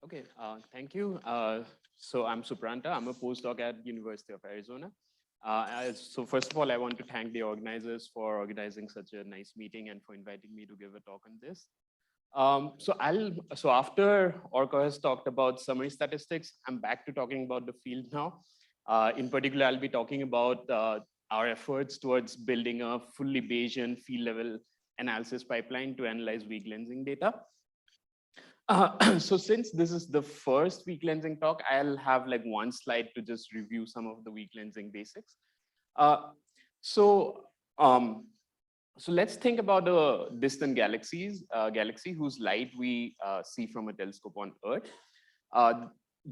Okay, thank you. So I'm Supranta. I'm a postdoc at University of Arizona. So first of all, I want to thank the organizers for organizing such a nice meeting and for inviting me to give a talk on this. So after Orko has talked about summary statistics, I'm back to talking about the field now. In particular, I'll be talking about our efforts towards building a fully Bayesian field level analysis pipeline to analyze weak lensing data. So since this is the first weak lensing talk, I'll have like one slide to just review some of the weak lensing basics. So let's think about a distant galaxy whose light we see from a telescope on Earth.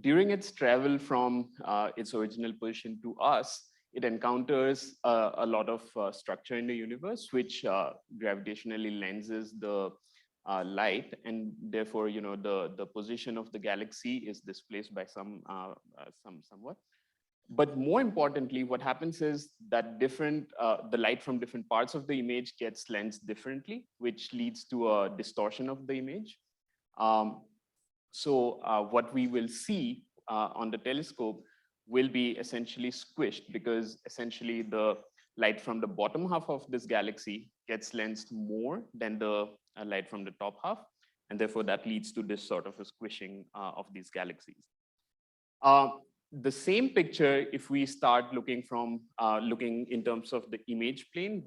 During its travel from its original position to us, it encounters a lot of structure in the universe, which gravitationally lenses the light, and therefore, the position of the galaxy is displaced by somewhat. But more importantly, what happens is that the light from different parts of the image gets lensed differently, which leads to a distortion of the image. So what we will see on the telescope will be essentially squished, because essentially the light from the bottom half of this galaxy gets lensed more than the light from the top half. And therefore that leads to this sort of a squishing of these galaxies. The same picture, if we start looking in terms of the image plane,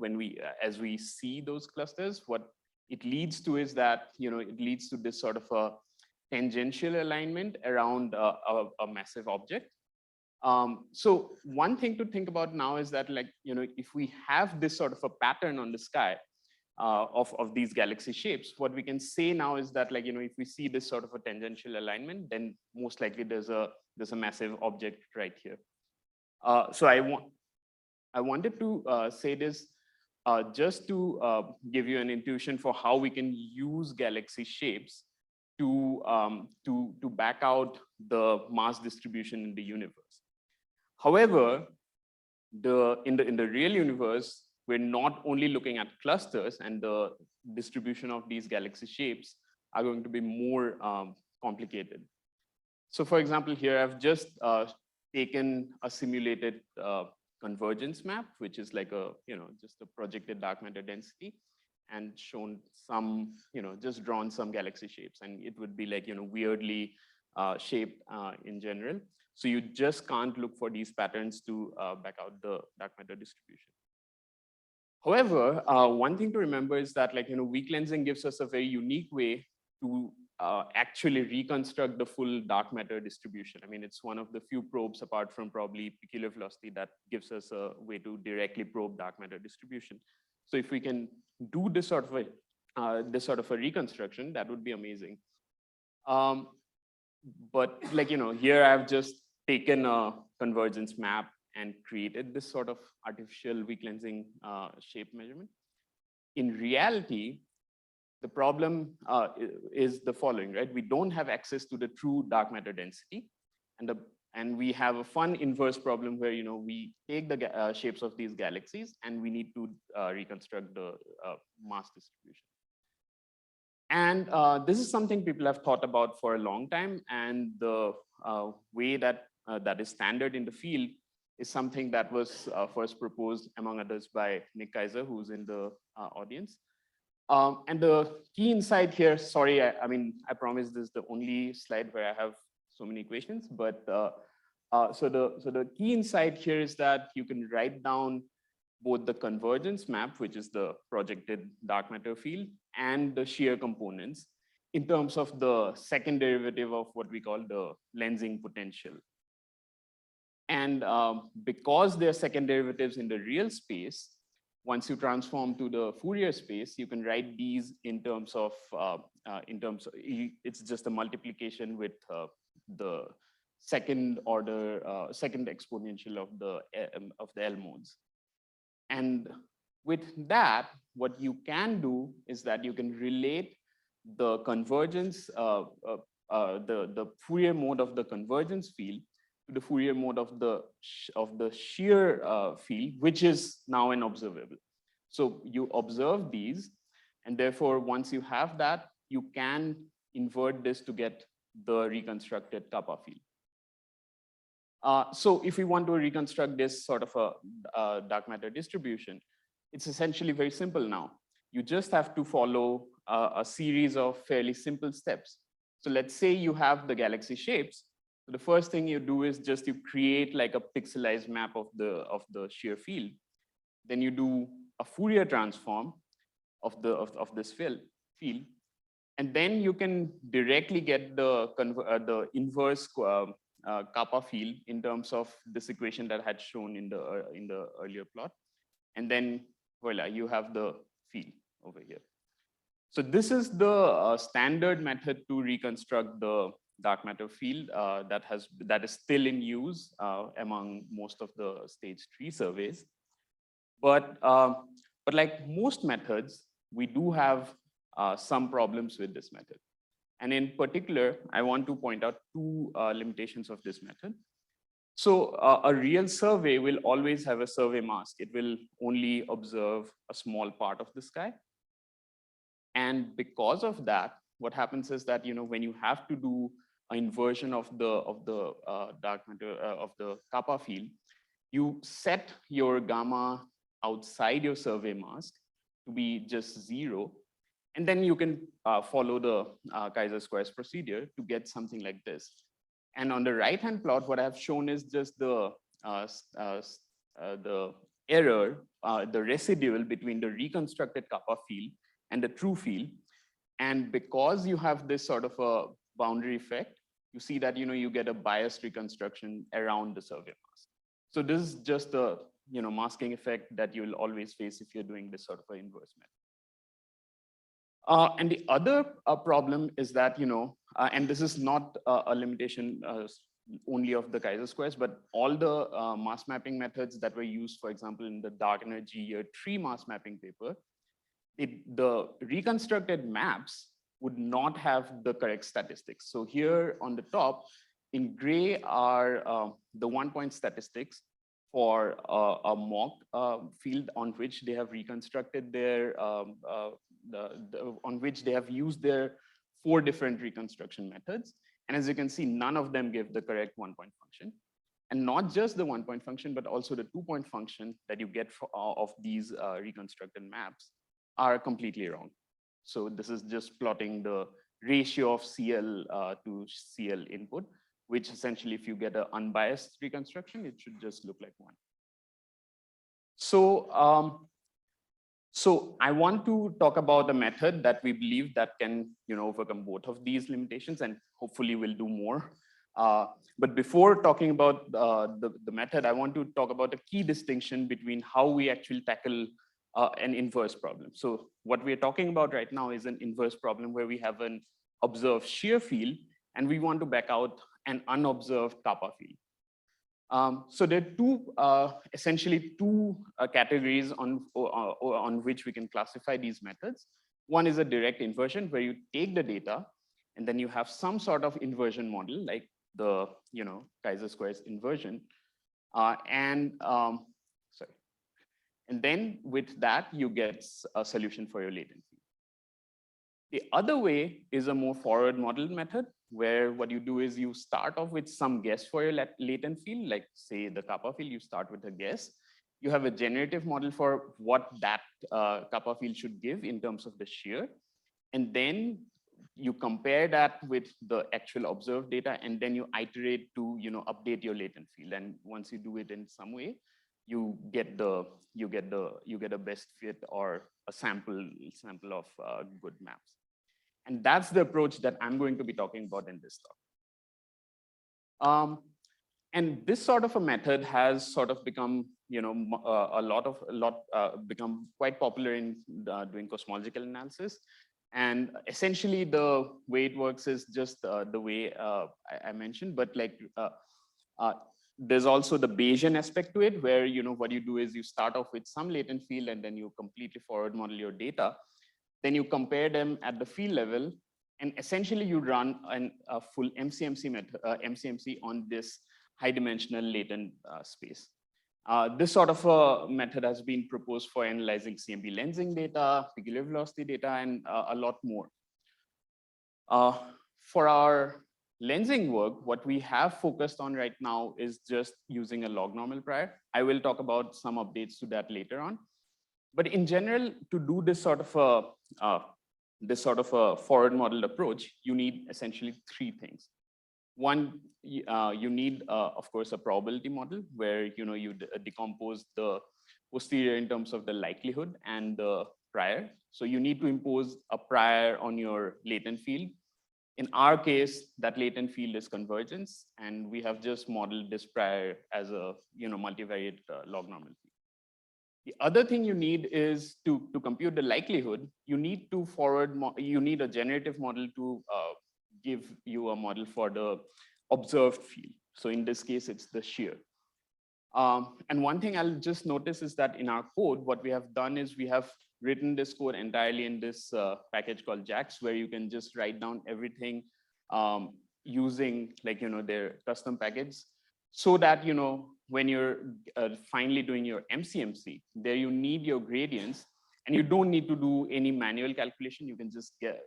as we see those clusters, what it leads to is that, it leads to this sort of a tangential alignment around a massive object. So one thing to think about now is that, if we have this sort of a pattern on the sky of these galaxy shapes, what we can say now is that, if we see this sort of a tangential alignment, then most likely there's a massive object right here. So I wanted to say this just to give you an intuition for how we can use galaxy shapes to back out the mass distribution in the universe. However, in the real universe, we're not only looking at clusters, and the distribution of these galaxy shapes are going to be more complicated. So for example, here I've just taken a simulated convergence map, which is like just a projected dark matter density, and shown some, just drawn some galaxy shapes, and it would be like, weirdly shaped in general. So you just can't look for these patterns to back out the dark matter distribution. However, one thing to remember is that, weak lensing gives us a very unique way to actually reconstruct the full dark matter distribution. I mean, it's one of the few probes, apart from probably peculiar velocity, that gives us a way to directly probe dark matter distribution. So if we can do this sort of a reconstruction, that would be amazing. But here I've just taken a convergence map and created this sort of artificial weak lensing shape measurement. In reality, the problem is the following, right? We don't have access to the true dark matter density, and we have a fun inverse problem where we take the shapes of these galaxies and we need to reconstruct the mass distribution. And this is something people have thought about for a long time, and the way that is standard in the field is something that was first proposed, among others, by Nick Kaiser, who's in the audience. And the key insight here, sorry, I promise this is the only slide where I have so many equations, but so the key insight here is that you can write down both the convergence map, which is the projected dark matter field, and the shear components in terms of the second derivative of what we call the lensing potential. And because they're second derivatives in the real space, once you transform to the Fourier space, you can write these in terms of it's just a multiplication with the second exponential of the L modes. And with that, what you can do is that you can relate the convergence, the Fourier mode of the convergence field to the Fourier mode of the shear field, which is now an observable. So you observe these, and therefore, once you have that, you can invert this to get the reconstructed kappa field. So if we want to reconstruct this sort of a dark matter distribution, it's essentially very simple now. You just have to follow a series of fairly simple steps. So let's say you have the galaxy shapes. So the first thing you do is just you create like a pixelized map of the shear field. Then you do a Fourier transform of this field, and then you can directly get the inverse kappa field in terms of this equation that I had shown in the earlier plot, and then voila, you have the field over here. So this is the standard method to reconstruct the dark matter field that is still in use among most of the stage 3 surveys. But like most methods, we do have some problems with this method. And in particular, I want to point out two limitations of this method. So a real survey will always have a survey mask. It will only observe a small part of the sky. And because of that, what happens is that, you know, when you have to do an inversion of the dark matter of the kappa field, you set your gamma outside your survey mask to be just 0. And then you can follow the Kaiser-Squires procedure to get something like this. And on the right-hand plot, what I've shown is just the error, the residual between the reconstructed kappa field and the true field. And because you have this sort of a boundary effect, you see that, you know, you get a biased reconstruction around the survey mask. So this is just a, you know, masking effect that you will always face if you're doing this sort of an inverse method. And the other problem is that, you know, and this is not a limitation only of the Kaiser-Squires, but all the mass mapping methods that were used, for example, in the dark energy year 3 mass mapping paper, the reconstructed maps would not have the correct statistics. So here on the top, in gray are the 1-point statistics for a mock field on which they have reconstructed their, on which they have used their 4 different reconstruction methods. And as you can see, none of them give the correct 1-point function. And not just the 1-point function, but also the 2-point function that you get of these reconstructed maps are completely wrong. So this is just plotting the ratio of CL to CL input, which essentially, if you get an unbiased reconstruction, it should just look like 1. So, so I want to talk about a method that we believe that can, you know, overcome both of these limitations, and hopefully we'll do more. But before talking about the method, I want to talk about a key distinction between how we actually tackle an inverse problem. So what we're talking about right now is an inverse problem where we have an observed shear field and we want to back out an unobserved kappa field. So there are essentially two categories on which we can classify these methods. One is a direct inversion where you take the data and then you have some sort of inversion model like the, you know, Kaiser-Squires inversion. And then with that, you get a solution for your latent field. The other way is a more forward model method, where what you do is you start off with some guess for your latent field, like say the kappa field, you start with a guess. You have a generative model for what that kappa field should give in terms of the shear. And then you compare that with the actual observed data, and then you iterate to, you know, update your latent field. And once you do it in some way, you get a best fit or a sample of good maps. And that's the approach that I'm going to be talking about in this talk. And this sort of a method has sort of become, you know, become quite popular in doing cosmological analysis. And essentially the way it works is just the way I mentioned, but like there's also the Bayesian aspect to it, where, you know, what you do is you start off with some latent field and then you completely forward model your data. Then you compare them at the field level, and essentially you run a full MCMC on this high dimensional latent space. This sort of a method has been proposed for analyzing CMB lensing data, peculiar velocity data, and a lot more. For our lensing work, what we have focused on right now is just using a log normal prior. I will talk about some updates to that later on. But in general, to do this sort of a forward modeled approach, you need essentially three things. One, you need, of course, a probability model where you decompose the posterior in terms of the likelihood and the prior. So you need to impose a prior on your latent field. In our case, that latent field is convergence, and we have just modeled this prior as a multivariate log normal field. The other thing you need is to compute the likelihood. You need a generative model to give you a model for the observed field. So in this case, it's the shear. And one thing I'll just notice is that in our code, what we have done is we have written this code entirely in this package called JAX, where you can just write down everything using their custom package, so that when you're finally doing your MCMC, there you need your gradients, and you don't need to do any manual calculation. You can just get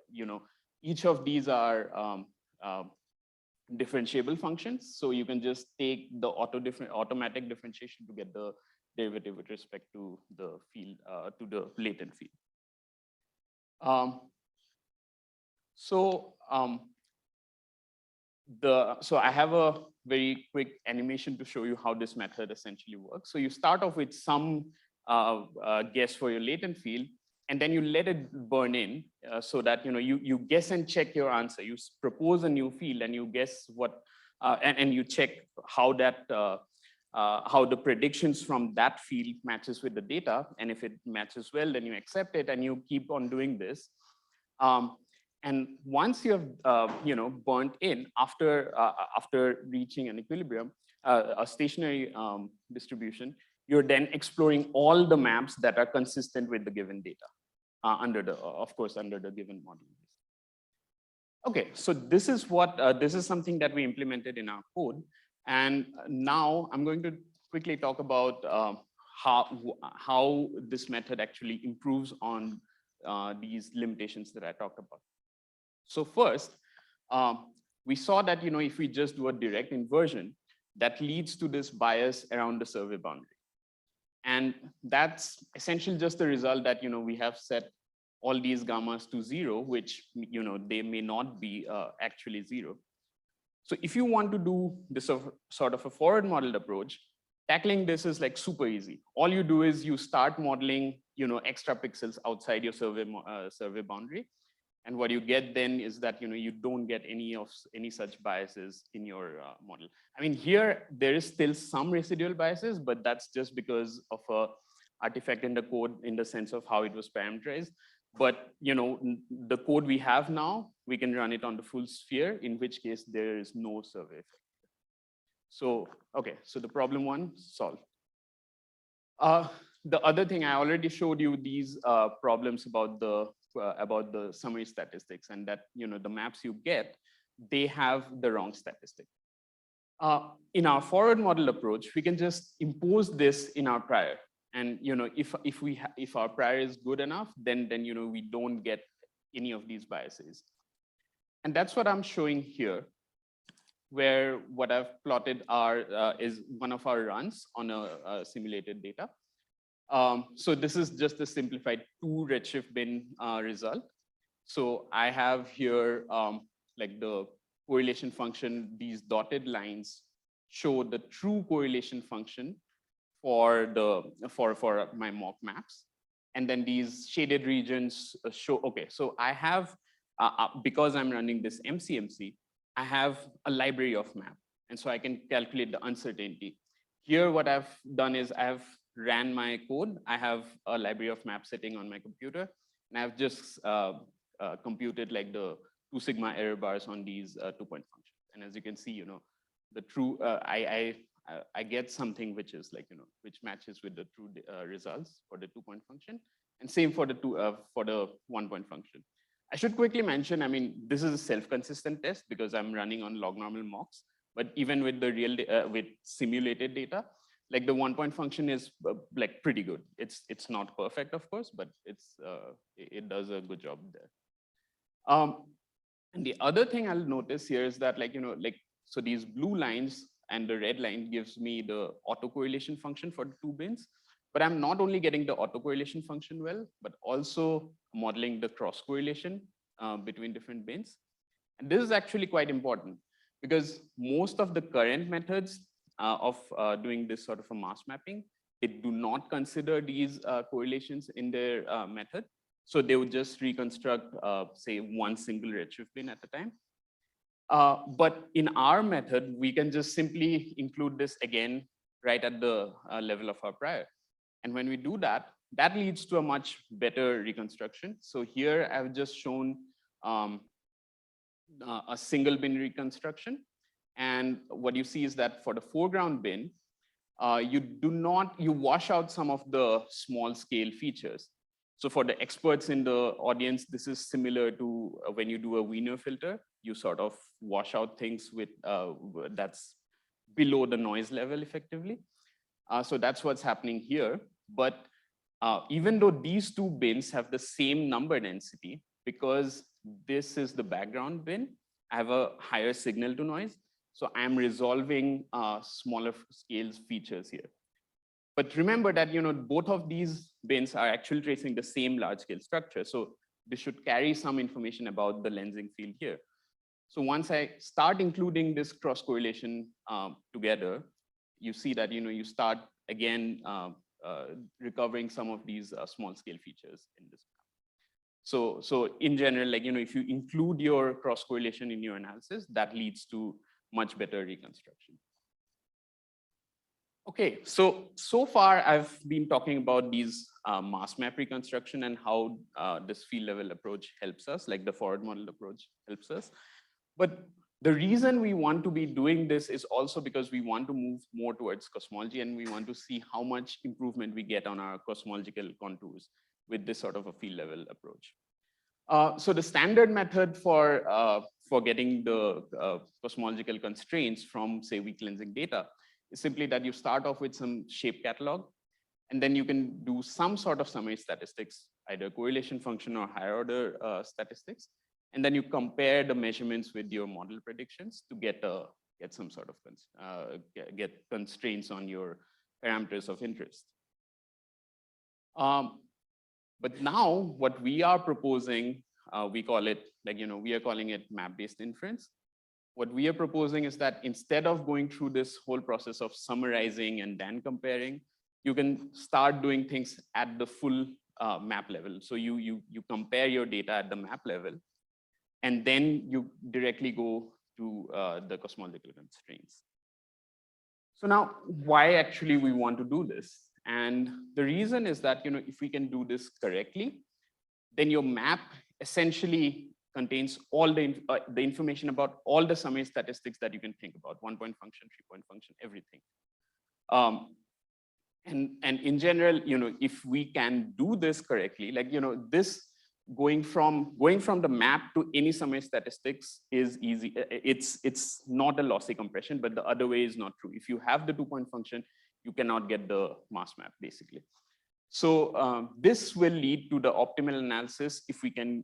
each of these are differentiable functions, so you can just take the automatic differentiation to get the derivative with respect to the field, to the latent field. So I have a very quick animation to show you how this method essentially works. So you start off with some guess for your latent field, and then you let it burn in, so that you guess and check your answer. You propose a new field and you guess what, and you check how that how the predictions from that field matches with the data. And if it matches well, then you accept it, and you keep on doing this. And once you have burnt in, after reaching an equilibrium, a stationary distribution, you're then exploring all the maps that are consistent with the given data, of course, under the given model. Okay, so this is something that we implemented in our code. And now I'm going to quickly talk about how this method actually improves on these limitations that I talked about. So first, we saw that if we just do a direct inversion, that leads to this bias around the survey boundary. And that's essentially just the result that we have set all these gammas to 0, which they may not be actually 0. So if you want to do this sort of a forward modeled approach, tackling this is like super easy. All you do is you start modeling extra pixels outside your survey boundary. And what you get then is that you don't get any such biases in your model. I mean, here there is still some residual biases, but that's just because of a artifact in the code in the sense of how it was parameterized. But the code we have now, we can run it on the full sphere, in which case there is no survey effect. So okay, so the problem one solved. The other thing, I already showed you these problems about the summary statistics, and that the maps you get, they have the wrong statistic. In our forward model approach, we can just impose this in our prior. And if our prior is good enough, then we don't get any of these biases. And that's what I'm showing here, where what I've plotted is one of our runs on a simulated data. So this is just a simplified 2 redshift bin result. So I have here like the correlation function. These dotted lines show the true correlation function for my mock maps, and then these shaded regions show. Okay, so I have because I'm running this MCMC, I have a library of map, and so I can calculate the uncertainty. Here, what I've done is I've ran my code. I have a library of maps sitting on my computer, and I've just computed like the 2 sigma error bars on these 2-point functions. And as you can see, the true I get something which is like which matches with the true results for the 2-point function, and same for the 1-point function. I should quickly mention, I mean, this is a self-consistent test because I'm running on log normal mocks. But even with the real with simulated data, like the 1-point function is like pretty good. It's not perfect, of course, but it does a good job there. And the other thing I'll notice here is that so these blue lines and the red line gives me the autocorrelation function for the two bins, but I'm not only getting the autocorrelation function well, but also modeling the cross correlation between different bins. And this is actually quite important because most of the current methods of doing this sort of a mass mapping, they do not consider these correlations in their method. So they would just reconstruct, say, one single redshift bin at a time. But in our method, we can just simply include this again right at the level of our prior. And when we do that, that leads to a much better reconstruction. So here I've just shown a single bin reconstruction. And what you see is that for the foreground bin, you wash out some of the small scale features. So for the experts in the audience, this is similar to when you do a Wiener filter, you sort of wash out things with that's below the noise level effectively. So that's what's happening here. But even though these two bins have the same number density, because this is the background bin, I have a higher signal to noise. So I'm resolving smaller scale features here. But remember that both of these bins are actually tracing the same large scale structure. So this should carry some information about the lensing field here. So once I start including this cross correlation together, you see that you start again recovering some of these small scale features in this. So in general, if you include your cross correlation in your analysis, that leads to much better reconstruction. Okay, so far I've been talking about these mass map reconstruction and how this field level approach helps us, like the forward model approach helps us. But the reason we want to be doing this is also because we want to move more towards cosmology, and we want to see how much improvement we get on our cosmological contours with this sort of a field level approach. So the standard method for getting the cosmological constraints from, say, weak lensing data is simply that you start off with some shape catalog, and then you can do some sort of summary statistics, either correlation function or higher order statistics, and then you compare the measurements with your model predictions to get some sort of get constraints on your parameters of interest. But now what we are proposing, we call it we are calling it map-based inference. What we are proposing is that instead of going through this whole process of summarizing and then comparing, you can start doing things at the full map level. So you compare your data at the map level, and then you directly go to the cosmological constraints. So now, why actually we want to do this? And the reason is that if we can do this correctly, then your map essentially contains all the information about all the summary statistics that you can think about: 1-point function, 3-point function, everything. And in general, if we can do this correctly, this going from the map to any summary statistics is easy. It's not a lossy compression, but the other way is not true. If you have the 2-point function, you cannot get the mass map, basically. So this will lead to the optimal analysis if we can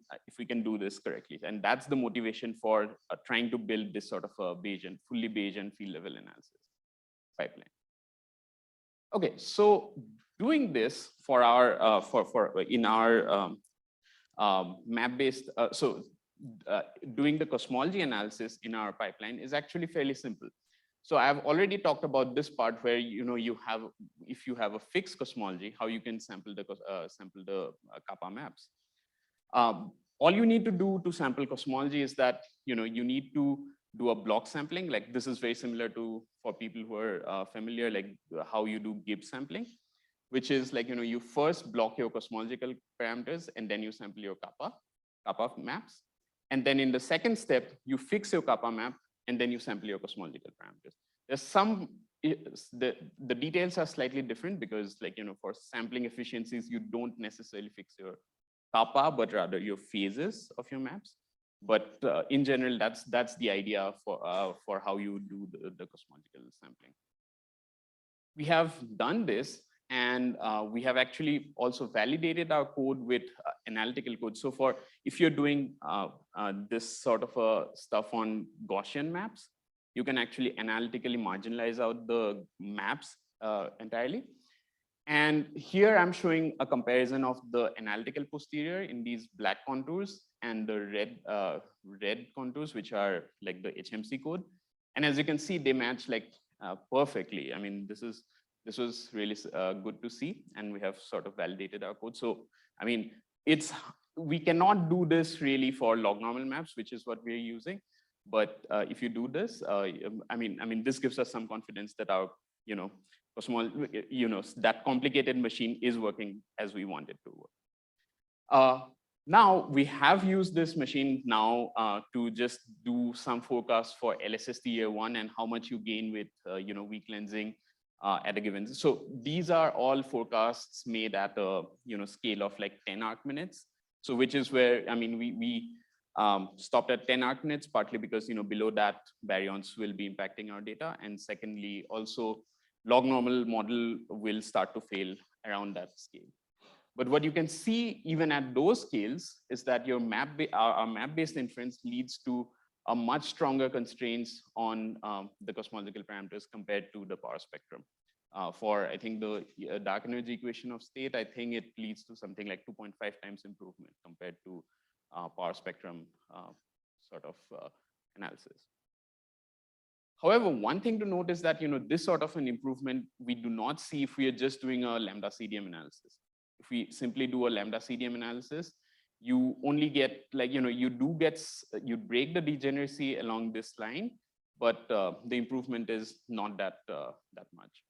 do this correctly, and that's the motivation for trying to build this sort of a Bayesian, fully Bayesian field level analysis pipeline. Okay, so doing this for our in our map-based, doing the cosmology analysis in our pipeline is actually fairly simple. So I've already talked about this part where if you have a fixed cosmology, how you can sample the kappa maps. All you need to do to sample cosmology is that you need to do a block sampling. Like this is very similar to, for people who are familiar, like how you do Gibbs sampling, which is like you first block your cosmological parameters and then you sample your kappa maps, and then in the second step you fix your kappa map and then you sample your cosmological parameters. There's some, the details are slightly different because for sampling efficiencies, you don't necessarily fix your kappa, but rather your phases of your maps. But in general, that's the idea for how you do the cosmological sampling. We have done this And we have actually also validated our code with analytical code. So for if you're doing this sort of stuff on Gaussian maps, you can actually analytically marginalize out the maps entirely. And here I'm showing a comparison of the analytical posterior in these black contours and the red contours, which are like the HMC code. And as you can see, they match like perfectly. I mean, this was really good to see, and we have sort of validated our code. So, I mean, we cannot do this really for log normal maps, which is what we're using. But if you do this, I mean, this gives us some confidence that our, that complicated machine is working as we want it to work. Now we have used this machine now to just do some forecasts for LSST year 1 and how much you gain with weak lensing at a given. So these are all forecasts made at a scale of like 10 arc minutes. So which is where, I mean, we stopped at 10 arc minutes, partly because below that baryons will be impacting our data, and secondly also log normal model will start to fail around that scale. But what you can see even at those scales is that your our map-based inference leads to a much stronger constraints on the cosmological parameters compared to the power spectrum. For I think the dark energy equation of state, I think it leads to something like 2.5 times improvement compared to power spectrum sort of analysis. However, one thing to note is that this sort of an improvement we do not see if we are just doing a lambda CDM analysis. If we simply do a lambda CDM analysis, you only get like you break the degeneracy along this line, but the improvement is not that much.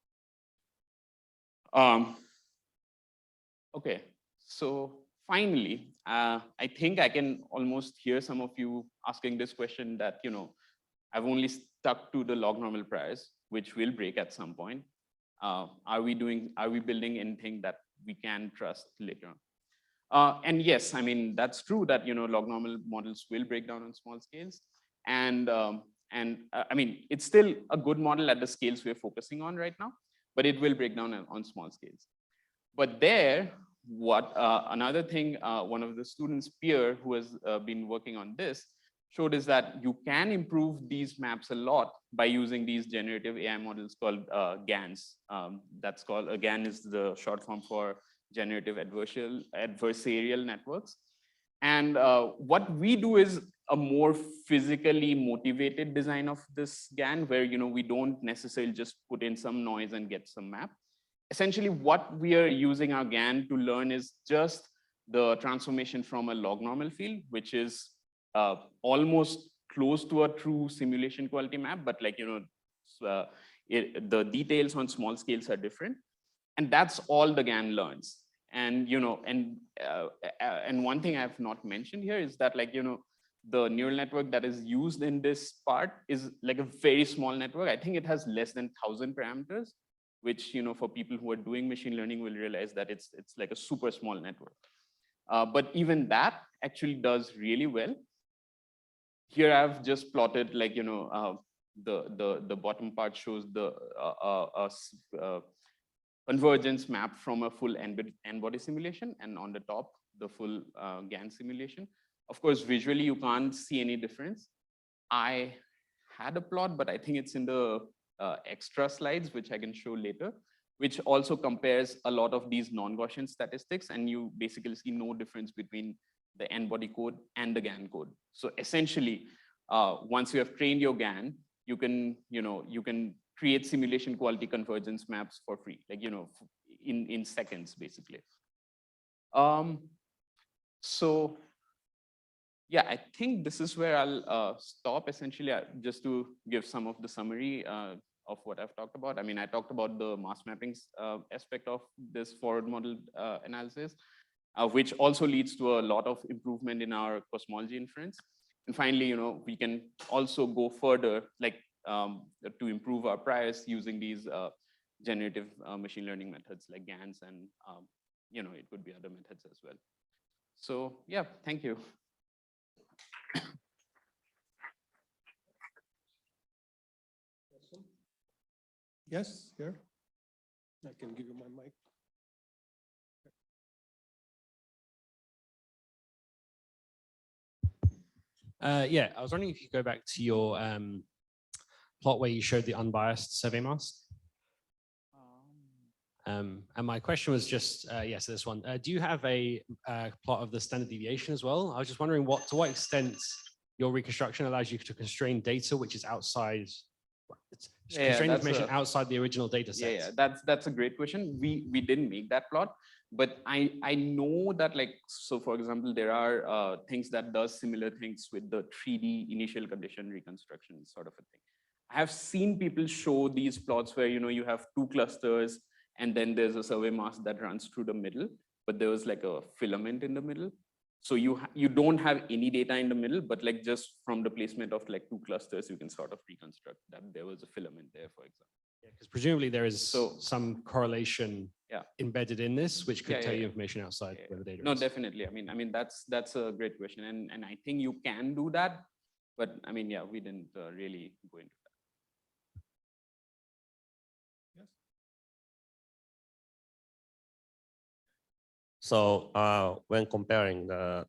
Okay, so finally, I think I can almost hear some of you asking this question that I've only stuck to the log normal priors, which will break at some point. Are we building anything that we can trust later on? And yes, I mean, that's true that log normal models will break down on small scales. And I mean, it's still a good model at the scales we're focusing on right now, but it will break down on small scales. But there, another thing, one of the students' peer who has been working on this showed is that you can improve these maps a lot by using these generative AI models called GANs. That's called, GAN is the short form for generative adversarial networks. And what we do is a more physically motivated design of this GAN, where we don't necessarily just put in some noise and get some map. Essentially, what we are using our GAN to learn is just the transformation from a log normal field, which is almost close to a true simulation quality map, but like the details on small scales are different, and that's all the GAN learns. And and one thing I have not mentioned here is that like the neural network that is used in this part is like a very small network. I think it has less than 1,000 parameters, which for people who are doing machine learning will realize that it's like a super small network. But even that actually does really well. Here I've just plotted like the bottom part shows the convergence map from a full n-body simulation, and on the top the full GAN simulation. Of course, visually you can't see any difference. I had a plot, but I think it's in the extra slides, which I can show later, which also compares a lot of these non-Gaussian statistics, and you basically see no difference between the n-body code and the GAN code. So essentially, once you have trained your GAN, you can create simulation quality convergence maps for free, like in seconds, basically. So yeah, I think this is where I'll stop. Essentially, just to give some of the summary of what I've talked about. I mean, I talked about the mass mapping aspect of this forward model analysis, which also leads to a lot of improvement in our cosmology inference. And finally, we can also go further, like to improve our priors using these generative machine learning methods like GANs, and it could be other methods as well. So yeah, thank you. Yes, here. I can give you my mic. Yeah, I was wondering if you could go back to your plot where you showed the unbiased survey mask. And my question was just, yes, this one. Do you have a plot of the standard deviation as well? I was just wondering to what extent your reconstruction allows you to constrain data which is outside, constrain information outside the original data set. Yeah, that's a great question. We didn't make that plot, but I know that, like, so for example, there are things that does similar things with the 3D initial condition reconstruction sort of a thing. I have seen people show these plots where, you know, you have two clusters and then there's a survey mask that runs through the middle, but there was like a filament in the middle. So you don't have any data in the middle, but like just from the placement of like two clusters, you can sort of reconstruct that there was a filament there, for example. Yeah, because presumably there is some correlation embedded in this, which could tell you information outside where the data is. No, definitely. I mean, that's a great question. And I think you can do that, but I mean, yeah, we didn't really go into that. So when comparing the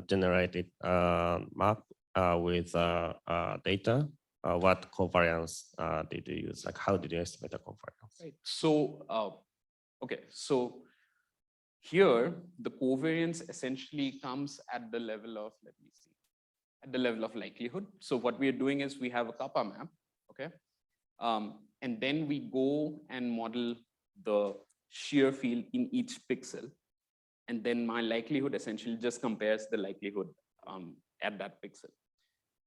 generated map with data, what covariance did you use? Like, how did you estimate the covariance? Right. So, okay, so here the covariance essentially comes at the level of, let me see, at the level of likelihood. So what we are doing is we have a kappa map, okay, and then we go and model the shear field in each pixel. And then my likelihood essentially just compares the likelihood at that pixel.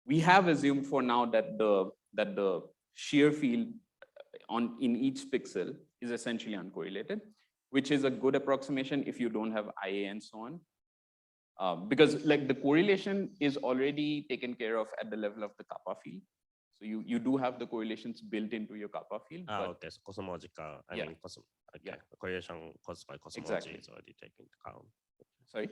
We have assumed for now that the shear field in each pixel is essentially uncorrelated, which is a good approximation if you don't have IA and so on. Because like the correlation is already taken care of at the level of the kappa field. So you do have the correlations built into your kappa field. Okay, so cosmological, I mean, correlation caused by cosmology is already taken into account. Sorry?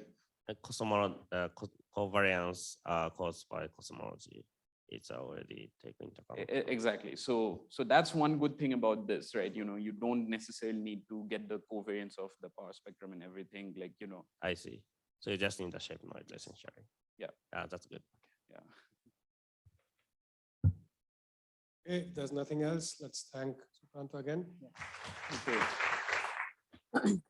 Covariance caused by cosmology, it's already taken into account. Exactly. So that's one good thing about this, right? You know, you don't necessarily need to get the covariance of the power spectrum and everything, like, you know. I see. So you just need the shape noise essentially. Yeah. That's good. Yeah. Okay, if there's nothing else, let's thank Supranta again. Okay.